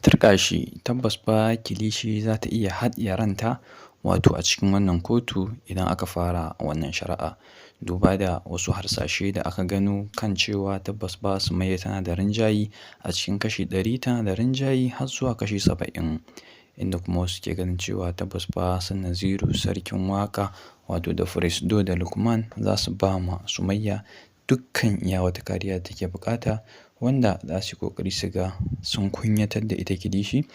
Turƙa shi, tabbas fa kilishi za ta iya haɗiye ranta wato a cikin wannan kotu idan aka fara wannan shari'a. Duba da wasu harsashe da aka gano kan cewa tabbas fa Sumayya tana da rinjaye a cikin kashi 100 tana da rinjaye har zuwa kashi 70. Inda kuma wasu ke ganin cewa tabbas fa su Naziru sarkin waƙa wato da Firisdo da Lukman za su ba ma Sumayya dukkan iya wata kariya da take buƙata, wanda za su yi ƙoƙari su ga sun kunyatar da ita kilishi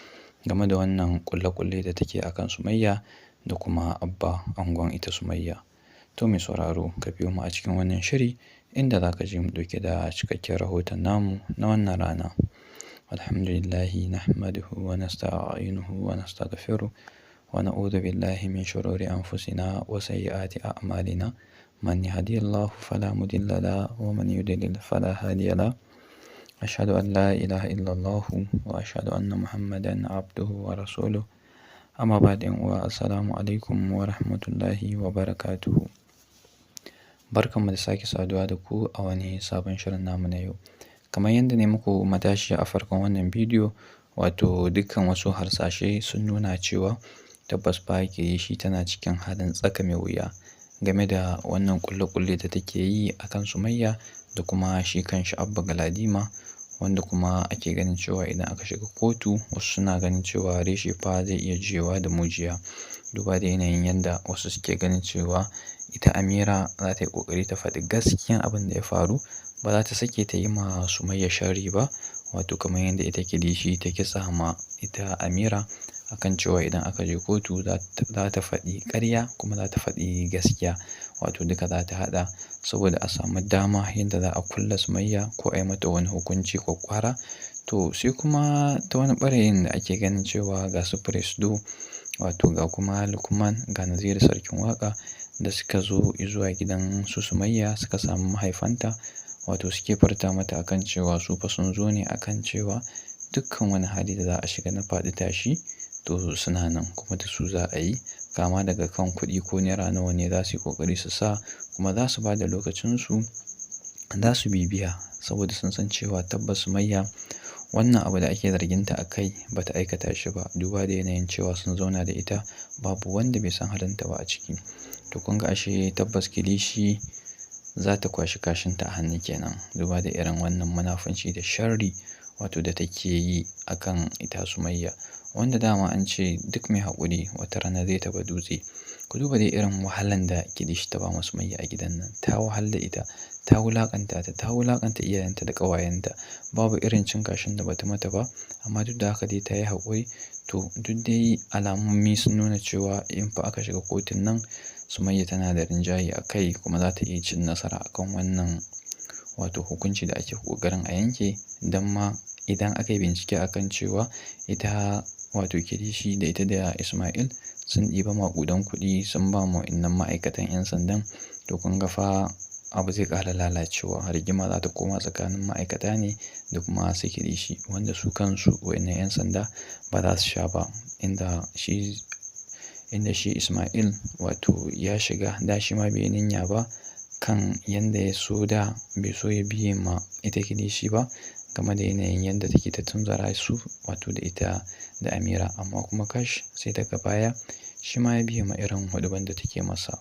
game da wannan ƙulle-ƙulle da take a kan Sumayya da kuma Abba angon ita Sumayya. To mai sauraro, ka biyo mu a cikin wannan shiri inda za ka ji mu ɗauke da cikakken rahoton namu na wannan rana. Alhamdulillahi nahmaduhu wa nasta'inuhu wa nastaghfiruh wa na'udhu billahi min shururi anfusina wa sayyiati a'malina. Man yahdihillahu fala mudilla lahu wa man yudlil fala hadiya lahu. أشهد أن لا إله إلا الله وأشهد أن محمدا عبده ورسوله. أما بعد، السلام عليكم ورحمة الله وبركاته. Barkanmu da sake saduwa da ku a wani sabon shirin namu na yau. Kamar yadda ne muku matashi a farkon wannan bidiyo, wato dukkan wasu harsashe sun nuna cewa tabbas fa kilishi tana cikin halin tsaka mai wuya game da wannan ƙulle-ƙulle da take yi a kan Sumayya da kuma shi kanshi Abba Galadima, wanda kuma ake ganin cewa idan aka shiga kotu wasu suna ganin cewa reshe fa zai iya juyewa da mujiya. Duba da yanayin yadda wasu suke ganin cewa ita Amira za ta yi ƙoƙari ta faɗi gaskiyan abin da ya faru, ba za ta sake ta yi ma Sumayya sharri ba, wato kamar yadda ita kilishi ta kitsa ma ita Amira akan cewa idan aka je kotu za ta faɗi ƙarya kuma za ta faɗi gaskiya, wato duka za ta haɗa saboda a samu dama yadda za a kulle Sumayya ko a yi mata wani hukunci ƙwaƙƙwara. To sai kuma ta wani ɓarayin da ake ganin cewa ga su Firisdo wato ga kuma Lukman ga Naziru sarkin waƙa da suka zo zuwa gidan su Sumayya suka samu mahaifanta, wato suke furta mata akan cewa su fa sun zo ne akan cewa dukkan wani hali da za a shiga na faɗi tashi to suna nan kuma da su za a yi, kama daga kan kuɗi ko naira nawa ne za su yi ƙoƙari su sa, kuma za su ba da lokacinsu za su bibiya saboda sun san cewa tabbas Sumayya wannan abu da ake zarginta a kai ba ta aikata shi ba. Duba da yanayin cewa sun zauna da ita babu wanda bai san halinta ba a ciki. To kun ga ashe tabbas kilishi za ta kwashi kashinta a hannu kenan, duba da irin wannan munafunci da sharri wato da take yi akan ita Sumayya, wanda dama an ce duk mai haƙuri wata rana zai taɓa dutse. Ku duba dai irin wahalan da kilishi ta ba ma Sumayya a gidan nan, ta wahal da ita, ta wulaƙanta ta, ta wulaƙanta iyayenta da ƙawayenta, babu irin cin kashin da bata mata ba, amma duk da haka dai ta yi haƙuri. To duk dai alamomi sun nuna cewa in fa aka shiga kotun nan Sumayya tana da rinjaye a kai kuma za ta iya cin nasara akan wannan wato hukunci da ake ƙoƙarin a yanke. Don ma idan aka yi bincike akan cewa ita wato kilishi da ita da Ismail sun ɗiba maƙudan kuɗi sun ba ma wa'innan ma'aikatan 'yan sandan, to kun ga fa abu zai ƙara lalacewa, rigima za ta koma tsakanin ma'aikata ne da kuma su kilishi, wanda su kansu wa'innan 'yan sanda ba za su sha ba, inda shi Ismail wato ya shiga da shi ma bai ninya ba kan yanda ya so da bai so ya biye ma ita kilishi ba game da yanayin yadda take ta tunzura su wato da ita da Amira, amma kuma kash sai daga baya shi ma ya biye ma irin huɗuban da take masa.